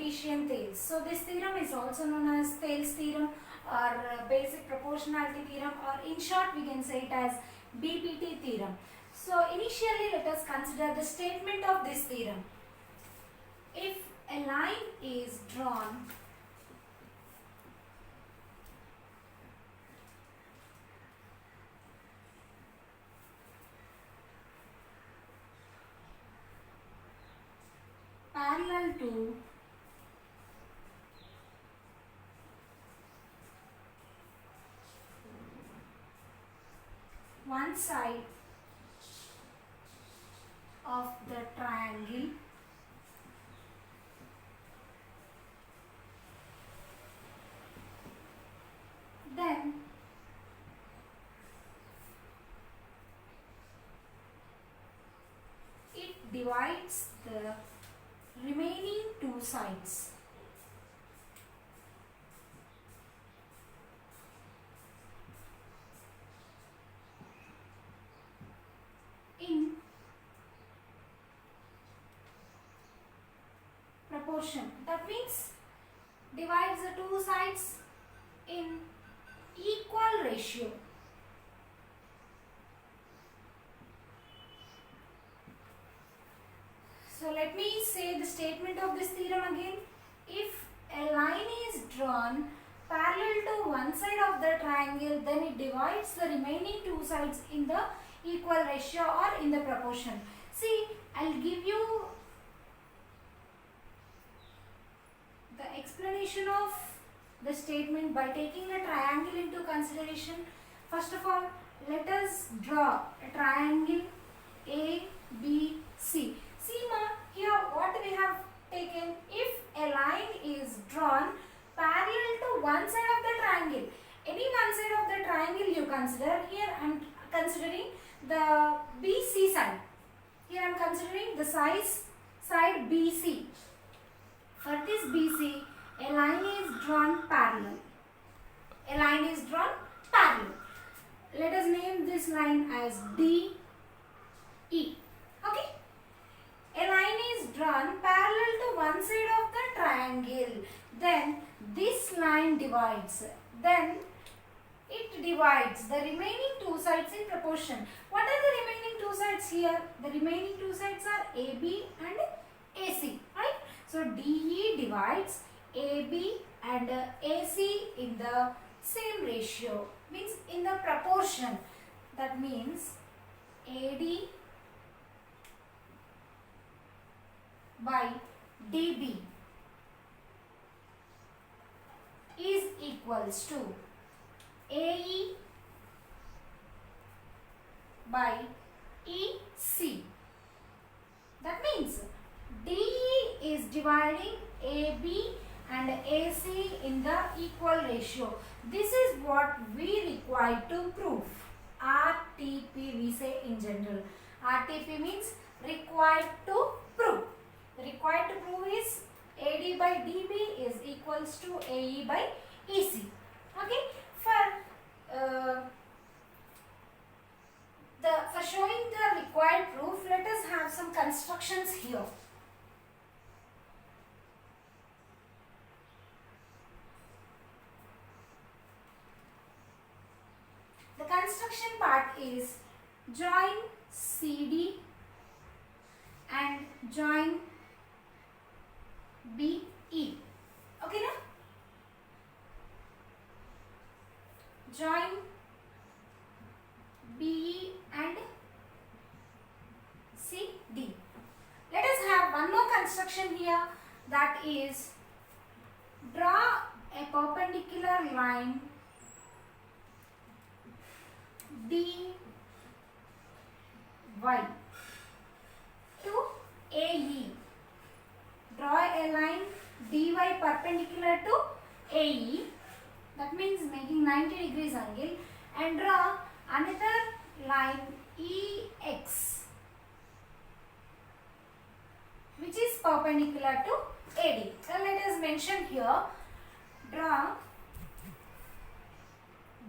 Cartesian Thales. So this theorem is also known as Thales theorem or basic proportionality theorem, or in short we can say it as BPT theorem. So initially let us consider the statement of this theorem. If a line is drawn parallel to one side of the triangle, then it divides the remaining two sides. In proportion. That means divides the two sides in equal ratio. So let me say the statement of this theorem again. If a line is drawn parallel to one side of the triangle, then it divides the remaining two sides in the equal ratio or in the proportion. See, I'll give you the explanation of the statement by taking a triangle into consideration. First of all, let us draw a triangle ABC. See ma, here what we have taken, if a line is drawn parallel to one side of the triangle, any one side of the triangle you consider. Here I am considering the BC side. Here I am considering the side BC. For this BC, a line is drawn parallel. A line is drawn parallel. Let us name this line as DE. Okay? A line is drawn parallel to one side of the triangle. Then this line divides. Then it divides the remaining two sides in proportion. What are the remaining two sides here? The remaining two sides are AB and AC. Right? So DE divides AB and AC in the same ratio. Means in the proportion. That means AD by DB is equals to AE by EC. That means DE is dividing AB and AC in the equal ratio. This is what we require to prove. RTP we say in general. RTP means required to prove. Required to prove is AD by DB is equals to AE by EC. Okay. For showing the required proof, let us have some constructions here. The construction part is join CD and join BE. Okay, na? Join BE and CD. Let us have one more construction here, that is draw a perpendicular line DY to AE. Draw a line DY perpendicular to AE. That means making 90 degrees angle, and draw another line EX which is perpendicular to AD. So let us mention here, draw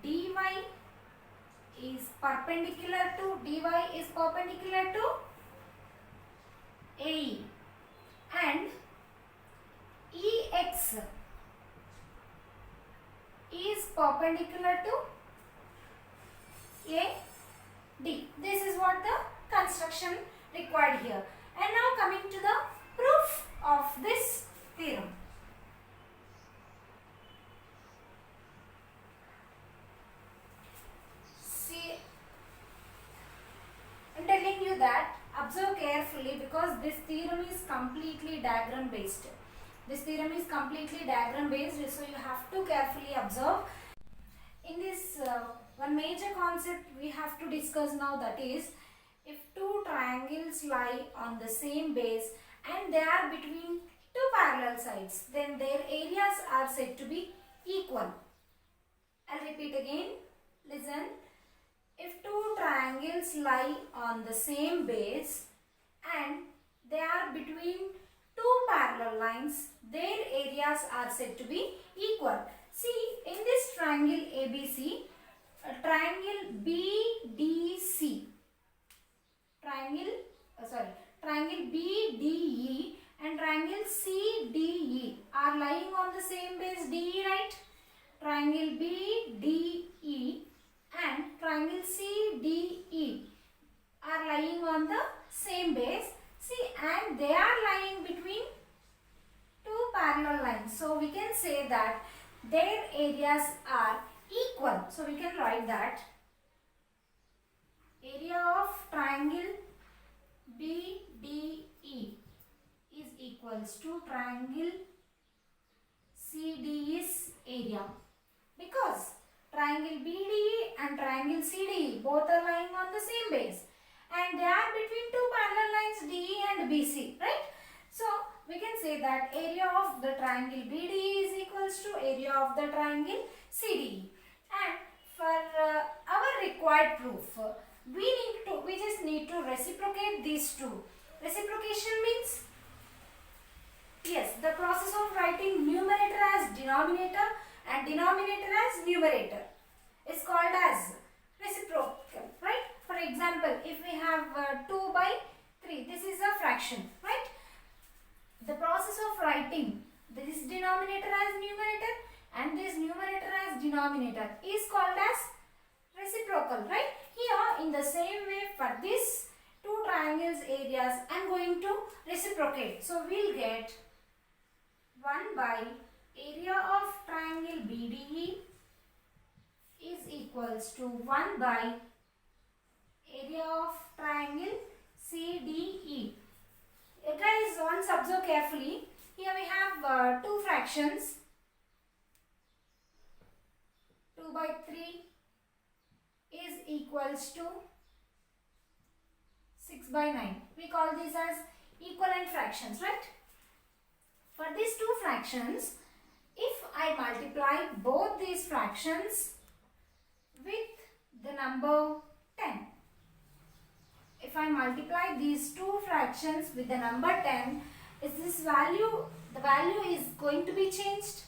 DY is perpendicular to AE and EX is perpendicular to AD. This is what the construction required here. And now coming to the proof of this theorem. See, I'm telling you that observe carefully because this theorem is completely diagram based. This theorem is completely diagram based, so you have to carefully observe. In this one major concept we have to discuss now, that is, if two triangles lie on the same base and they are between two parallel sides, then their areas are said to be equal. I'll repeat again. Listen. If two triangles lie on the same base and they are between two parallel lines, their areas are said to be equal. See, in this triangle ABC, a triangle BDC, triangle BDE and triangle CDE are lying on the same base DE, right? Triangle BDE and triangle CDE are lying on the same base. See, and they are lying between two parallel lines. So we can say that their areas are equal. So we can write that area of triangle BDE is equals to triangle CDE's area, because triangle BDE and triangle CDE both are lying on the same base and they are between two parallel lines DE and BC, right? So we can say that area of the triangle BDE is equals to area of the triangle CDE. And for our required proof, we just need to reciprocate these two. Reciprocation means, yes, the process of writing numerator as denominator and denominator as numerator is called as reciprocal, right? For example, if we have 2 by 3, this is a fraction, right? The process of writing this denominator as numerator and this numerator as denominator is called as reciprocal, right? Here, in the same way, for this two triangles areas, I am going to reciprocate. So we'll get 1 by area of triangle BDE is equals to 1 by area of triangle CDE. Guys, once observe carefully. Here we have two fractions. 2 by 3 is equals to 6 by 9. We call these as equivalent fractions, right? For these two fractions, if I multiply both these fractions with the number 10, if I multiply these two fractions with the number 10, is this value, the value is going to be changed?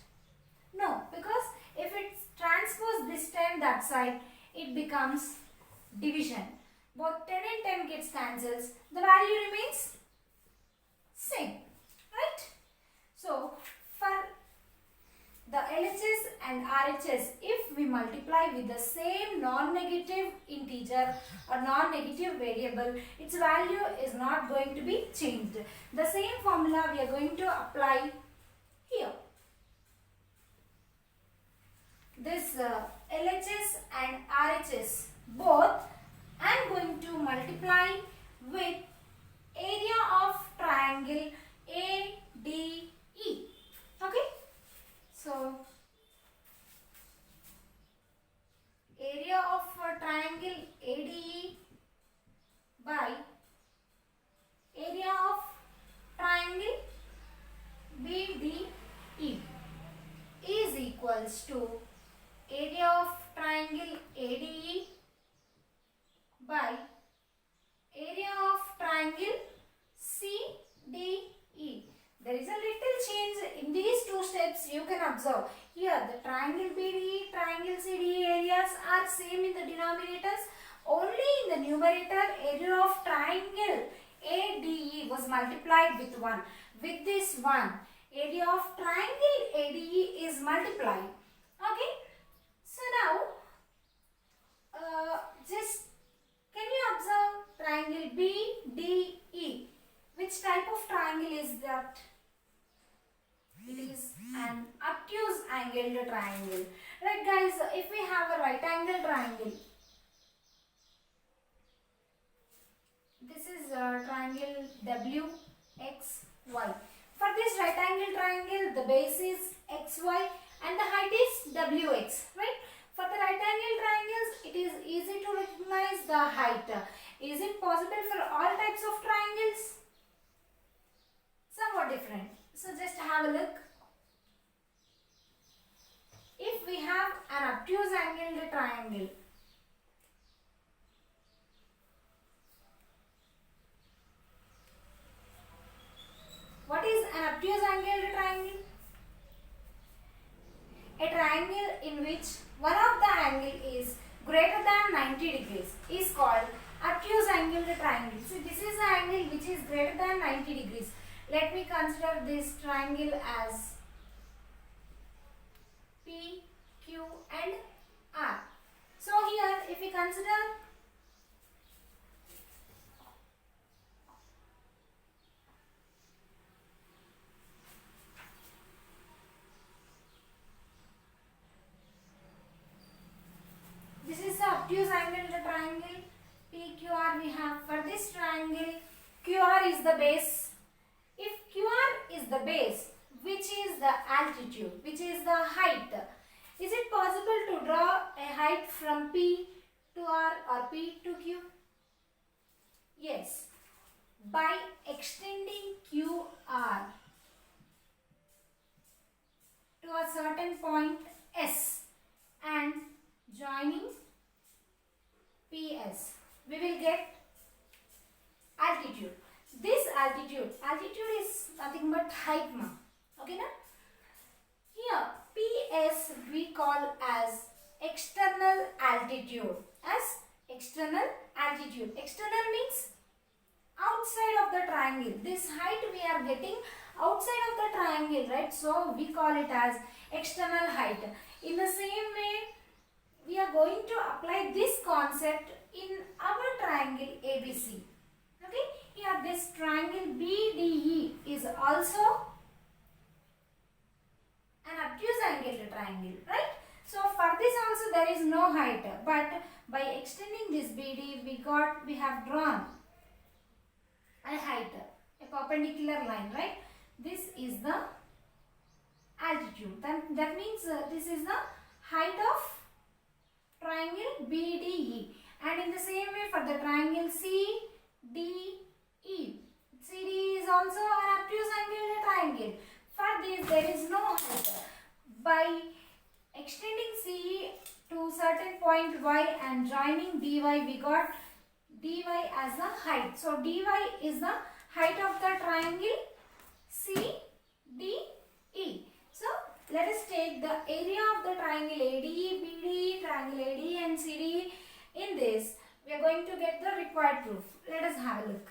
No, because if it transpose this 10 that side, it becomes division. Both 10 and 10 gets cancels, the value remains same, right? So, for the LHS and RHS, if we multiply with the same non-negative integer or non-negative variable, its value is not going to be changed. The same formula we are going to apply here. This LHS and RHS, both I am going to multiply with area of triangle ADE. Okay? So, area of triangle ADE by area of triangle BDE is equals to area of triangle ADE by area of triangle CDE. There is a little change in these two steps you can observe. Here the triangle BDE, triangle CDE areas are same in the denominators. Only in the numerator, area of triangle ADE was multiplied with 1. With this 1, area of triangle ADE is multiplied. Okay. So now, just can you observe triangle BDE? Which type of triangle is that? It is an obtuse angled triangle. Right guys, if we have a right angle triangle, this is a triangle WXY. For this right angle triangle, the base is XY and the height is WX, right? For the right angle triangles, it is easy to recognize the height. Is it possible for all types of triangles? Somewhat different. So just have a look. If we have an obtuse angled triangle, what is an obtuse angled triangle? A triangle in which one of the angle is greater than 90 degrees is called obtuse angled triangle. So this is the angle which is greater than 90 degrees. Let me consider this triangle as P, Q and R. So here if we consider this is the obtuse angled triangle PQR we have. For this triangle, QR is the base. If QR is the base, which is the altitude, which is the height, is it possible to draw a height from P to R or P to Q? Yes. By extending QR to a certain point S and joining PS, we will get altitude. This altitude is nothing but height ma. Okay na? Here PS we call as external altitude. External means outside of the triangle. This height we are getting outside of the triangle, right? So we call it as external height. In the same way, we are going to apply this concept in our triangle ABC. Okay, here this triangle BDE is also an obtuse angled triangle, right? So for this also there is no height, but by extending this BD we have drawn a height, a perpendicular line, right? This is the altitude. That means this is the height of triangle BDE. And in the same way for the triangle CDE. CD is also an obtuse angled triangle. For this there is no height. By extending CE to certain point Y and joining DY, we got DY as the height. So DY is the height of the triangle CDE. So let us take the area of the triangle ADE, BDE, triangle ADE and CDE. In this, we are going to get the required proof. Let us have a look.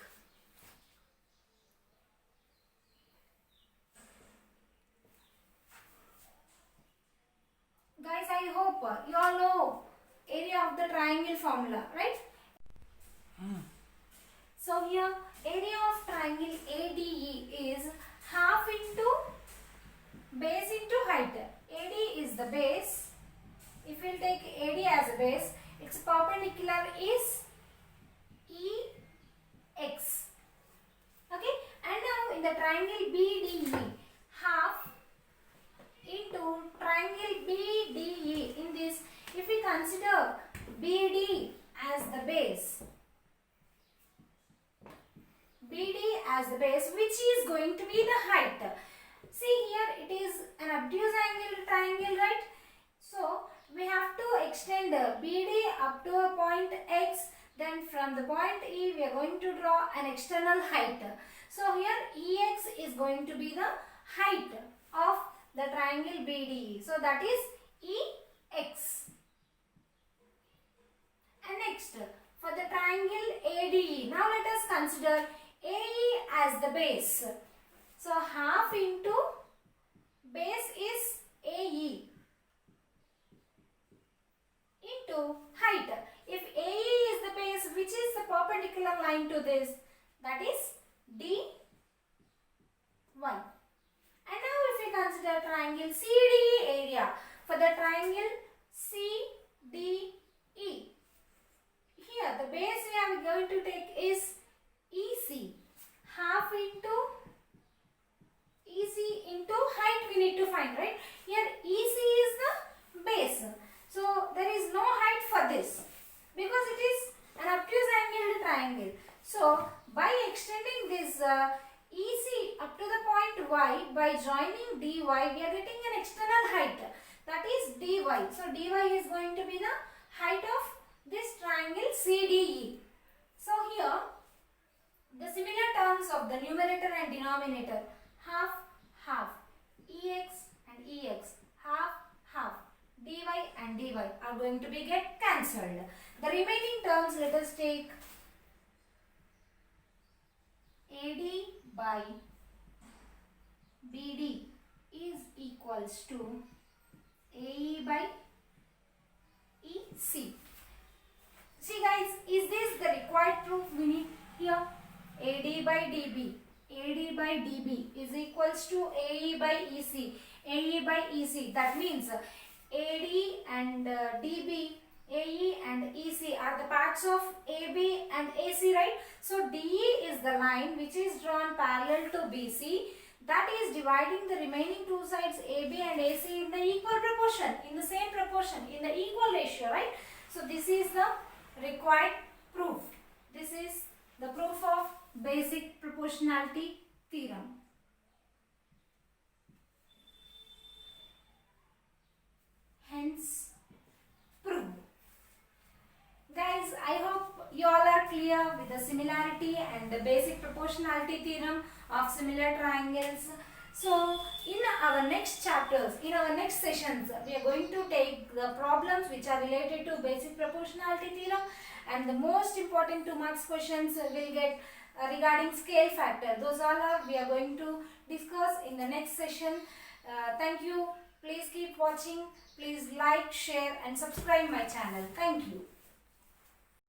Guys, I hope you all know area of the triangle formula, right? So here, area of triangle ADE is half into base into height. AD is the base. If we will take AD as a base, its perpendicular is EX. Okay, and now in the triangle BDE, half into triangle BDE. In this, if we consider BD as the base, which is going to be the height. See here, it is an obtuse angled triangle, right? So we have to extend BD up to a point X. Then from the point E, we are going to draw an external height. So here EX is going to be the height of the triangle BDE. So that is EX. And next, for the triangle ADE, now let us consider AE as the base. So half into base is AE into height. If AE is the base, which is the perpendicular line to this? That is DY. And now if we consider triangle CDE area, for the triangle CDE, here the base we are going to take is EC, half into EC into height we need to find, right? Here EC is the base. So there is no height for this because it is an obtuse angled triangle. So by extending this EC up to the point Y, by joining DY, we are getting an external height, that is DY. So DY is going to be the height of this triangle CDE. So here the similar terms of the numerator and denominator, half, half, EX and EX, half, half, dy and dy are going to be get cancelled. The remaining terms, let us take AD by BD is equals to AE by EC. See guys, is this the required proof we need here? AD by DB, AD by DB is equals to AE by EC, AE by EC. That means AD and DB, AE and EC are the parts of AB and AC, right? So DE is the line which is drawn parallel to BC, that is dividing the remaining two sides AB and AC in the equal proportion, in the same proportion, in the equal ratio, right? So this is the required proof. This is the proof of basic proportionality theorem. Hence proved. Guys, I hope you all are clear with the similarity and the basic proportionality theorem of similar triangles. So in our next chapters, in our next sessions, we are going to take the problems which are related to basic proportionality theorem, and the most important 2 marks questions will get regarding scale factor. Those all are we are going to discuss in the next session. Thank you. Please keep watching. Please like, share and subscribe my channel. Thank you.